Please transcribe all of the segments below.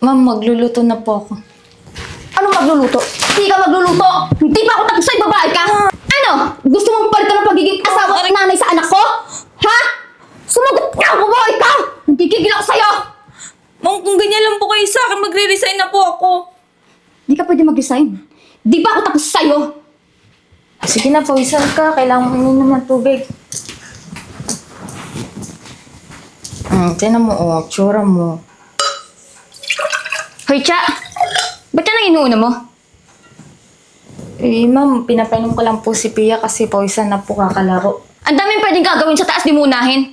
Ma'am, magluluto na po ako. Ano magluluto? Hindi ka magluluto! Hindi pa ako tapos sa'yo, babae ka! Ano? Gusto mong palitan ng pagiging asawa at nanay sa anak ko? Ha? Sumagot ka, babae ka! Nagkikigil ako sa'yo! Ma'am, kung ganyan lang po kayo sa akin, magre-resign na po ako. Hindi ka pwede mag-resign. Di pa ako tapos sa'yo! Sige na, pawisan ka. Kailangan mo uminom ng tubig. Tinan mo, tsura mo. Hoy, Cha! Ba't yan ang inuuna mo? Ma'am, pinapainom ko lang po si Pia kasi pawisan na po kakalaro. Ang daming pwedeng gagawin sa taas, di mo unahin.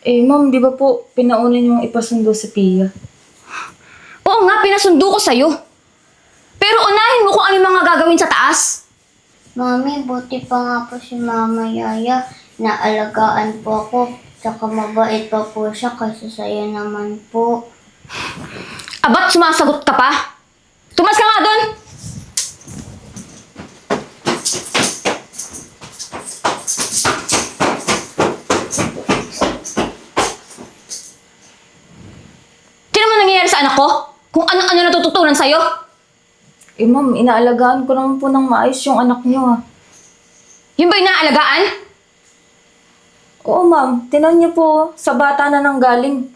Ma'am, di ba po pinaunin yung ipasundo si Pia? Oo nga, pinasundo ko sa'yo. Pero unahin mo kung ano yung mga gagawin sa taas. Mami, buti pa nga po si Mama Yaya. Naalagaan po ako. Tsaka mabait pa po siya kasi sa'yo naman po. Abat, sumasagot ka pa? Tumas ka nga doon! Tignan mo nangyayari sa anak ko? Kung ano-ano natututunan sa'yo? Ma'am, inaalagaan ko naman po ng maayos yung anak niyo, ah. Yun ba yung naaalagaan? Oo, ma'am. Tinan niyo po, sa bata na nanggaling.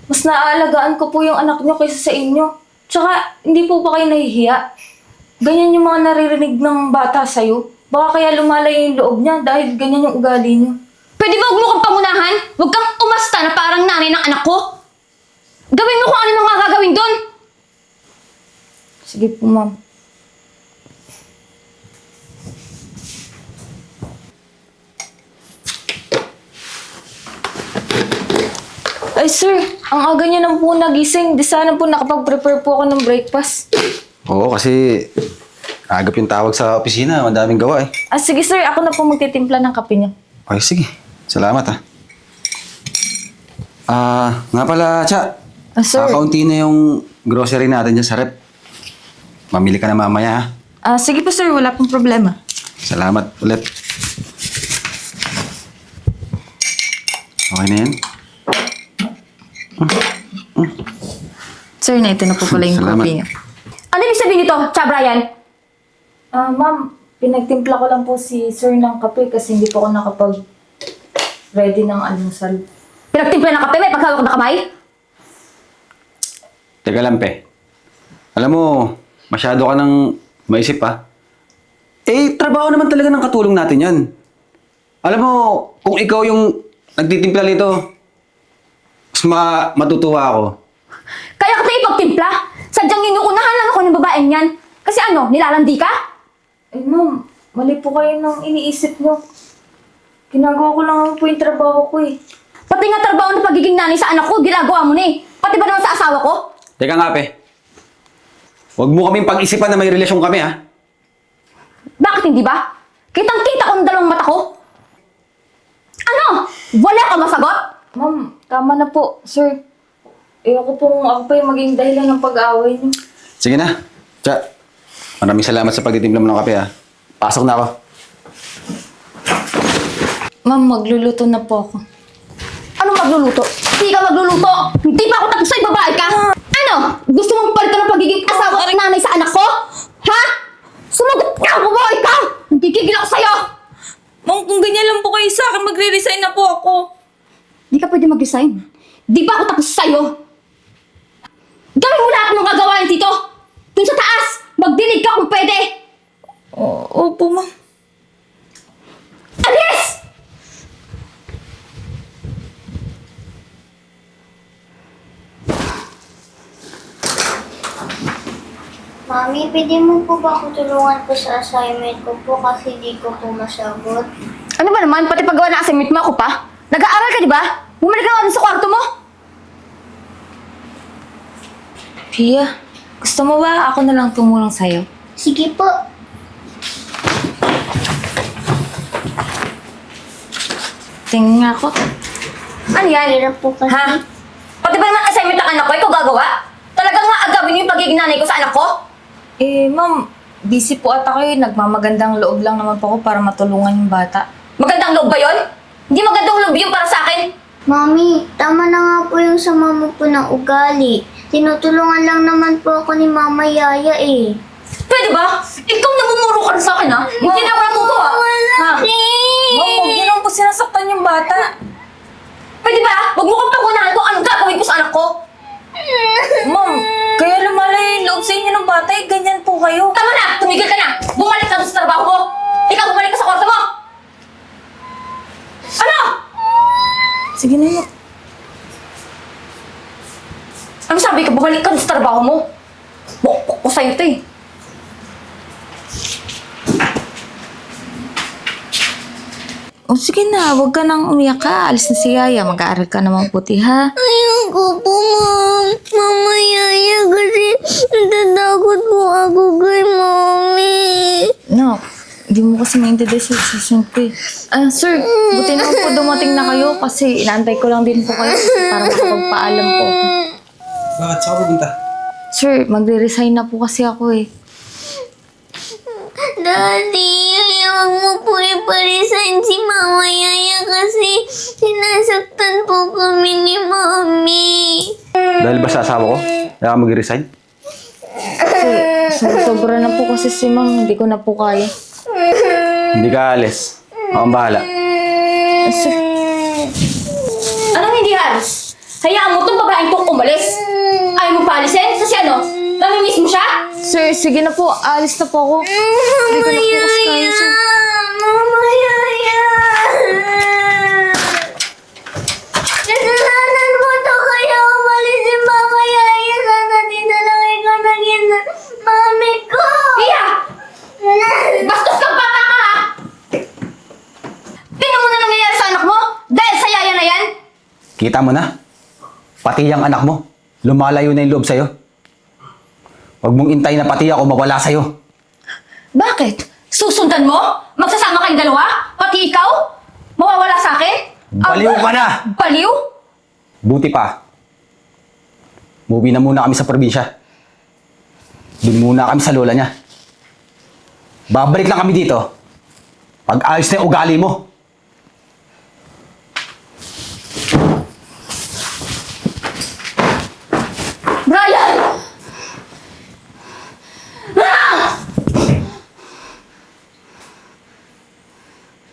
Mas naaalagaan ko po yung anak niyo kaysa sa inyo. Tsaka, hindi po ba kayo nahihiya? Ganyan yung mga naririnig ng bata sa'yo. Baka kaya lumalayo yung loob niya dahil ganyan yung ugali niyo. Pwede ba huwag mo kang pangunahan? Huwag kang umasta na parang nanay ng anak ko. Gawin mo kung ano mga gagawin doon. Sige po, ma'am. Ay, sir. Ang aga niyo nang po nagising. Di sana po nakapag-prepare po ako ng breakfast. Oo, kasi agap yung tawag sa opisina. Madaming gawa eh. Sige, sir. Ako na po magtitimpla ng kape niyo. Okay, sige. Salamat nga pala, Cha. Sir. Kakaunti na yung grocery natin dyan sa rep. Mamili ka na mamaya, ha? Sige po, sir. Wala pong problema. Salamat ulit. Okay na yan? Sir, na ito na po pala yung Salamat. coffee niyo. Ano ibig sabihin nito, Cha Brian? Ma'am, pinagtimpla ko lang po si sir ng kape kasi hindi po ako nakapag-ready ng almusal. Pinagtimpla ng kape, may paghawak na kamay? Teka lang, Pe. Alam mo, masyado ka nang maisip, ha? Trabaho naman talaga ng katulong natin yan. Alam mo, kung ikaw yung nagtitimpla nito, mas matutuwa ako. Kaya ka tayo ipagtimpla? Sadyang inuunahan lang ako ng babaeng yan. Kasi ano, nilalandi ka? Ma'am, mali po kayo ng iniisip niyo. Ginagawa ko lang naman po yung trabaho ko eh. Pati nga trabaho ng pagiging nanay sa anak ko, ginagawa mo na eh. Pati ba naman sa asawa ko? Teka nga, Pe. Huwag mo kaming pag-isipan na may relasyon kami, ha? Bakit hindi ba? Kitang-kita ko ng dalawang mata ko. Ano? Wala ka masagot? Ma'am, tama na po, sir. Ako pa yung maging dahilan ng pag-aaway niyo. Sige na. Cha, maraming salamat sa pagtitimpla mo ng kape, ha? Pasok na ako. Ma'am, magluluto na po ako. Ano magluluto? Hindi ka magluluto! Hindi pa ako tapos sa'yo, babae ka! Ano? Gusto mong palitan ng pagiging asawa at nanay sa anak ko? Ha? Sumagot ka, babae ka! Nagkikigil ako sa'yo! Ma'am, kung ganyan lang po kayo sa akin, magre-resign na po ako. Hindi ka pwede mag-resign. Di pa ako tapos sa'yo. Gawin mo lahat ng gagawain dito! Dun sa taas! Magdinig ka kung pwede! Opo, ma'am. Alis! Mami, pwede mo po ba ako tulungan po sa assignment ko po kasi di ko po masagot? Ano ba naman? Pati paggawa ng assignment mo ako pa? Nag-aaral ka, di ba? Bumalik ka nga dun sa kwarto mo! Pia, gusto mo ba ako na lang tumulong sa'yo? Sige po. Tingin nga ako. Ano yan? Hirap po kasi. Ha? Pati ba naman assignment ng anak ko, ikaw gagawa? Talagang nga agawin niyo yung pagiging nanay ko sa anak ko? Ma'am, busy po ata kayo. Nagmamagandang loob lang naman po ako para matulungan yung bata. Magandang loob ba yun? Hindi magandang loob yun para sa akin. Mami, tama na nga po yung sama mo po ng ugali. Tinutulungan lang naman po ako ni Mama Yaya eh. Pwede ba? Ikaw namumuro ka na sa akin, ha? Hindi na ako natuto, ha? Ha? Ma'am, huwag niyo naman po sinasaktan yung bata. Pwede ba? Huwag mo kang pagunahan kung anong gagawin ko sa anak ko. Ma'am, kaya lumalayo yung loob sa inyo ng bata eh. Ganyan po kayo. Tama na! Tumigil ka na! Bumalik ka doon sa trabaho mo! Ikaw bumalik ka sa kwarto mo! Ano? Sige na yun. Ano sabi ka? Bumalik ka doon sa trabaho mo? Bukbuk ko sa'yo ito eh. O sige na, huwag ka nang umiyak ka. Alis na si Yaya. Mag-aaral ka na mabuti, ha? Ayoko po, Mom. Mama Yaya kasi natatakot po ako kay Mommy. No, hindi mo kasi maintindihan si sitwasyon ko eh. Sir, buti naman po dumating na kayo kasi inaantay ko lang din po kayo para makapagpaalam po ako. Bakit? Saan ka pupunta? Sir, magre-resign na po kasi ako eh. Daddy, huwag mo po iparisan si Mama Yaya kasi sinasaktan po kami ni Mommy. Dahil ba sa asawa ko? Kaya ka mag-resign? Sir, sobra na po kasi si Ma'am, hindi ko na po kaya. Hindi ka alis. Ako ang bahala. Sir, Anong hindi halos? Hayaan mo itong babaeng tong umalis. Ayaw mo paalisin? Kasi ano? Namimiss mo siya? sir, sige na po, alis na po ako. Hindi ko na po kasi kaya, sir. Mama Yaya! Kasalanan mo to kaya umalis si Mama Yaya. Sana di na lang ikaw naging mami ko. Pia! Bastos kang bata ka, ha? Tingnan mo na nangyayari sa anak mo? Dahil sa yaya na yan? Kita mo na? Pati yung anak mo. Lumalayo na yung loob sa'yo. Huwag mong intay na pati ako mawala sa'yo. Bakit? Susundan mo? Magsasama kayong dalawa? Pati ikaw? Mawawala sa akin? Baliw ka na! Baliw? Buti pa. Muwi na muna kami sa probinsya. Doon muna kami sa lola niya. Babalik lang kami dito. Pag ayos na yung ugali mo.